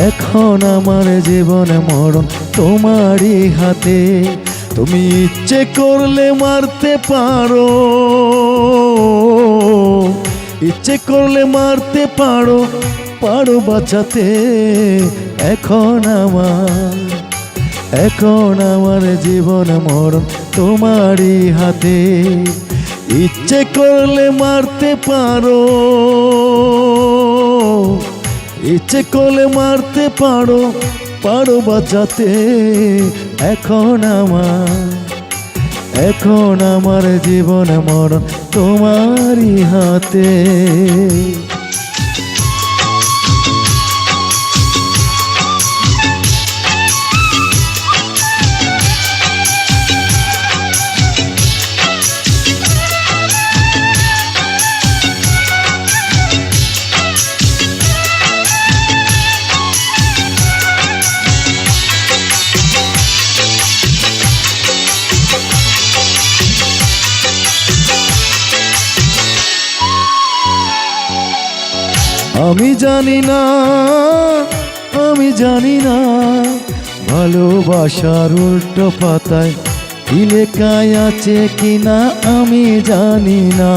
এখন আমার জীবন মরণ তোমারই হাতে। তুমি ইচ্ছে করলে মারতে পারো, ইচ্ছে করলে মারতে পারো, পারো বাঁচাতে। এখন আমার জীবন মরণ তোমারই হাতে। ইচ্ছে করলে মারতে পারো, ইচ্ছে করলে মারতে পারো, পারো বাঁচাতে। এখন আমার জীবন মরণ তোমারই হাতে। আমি জানি না ভালোবাসার উল্টো পাতায় কি লেখা আছে কিনা আমি জানি না।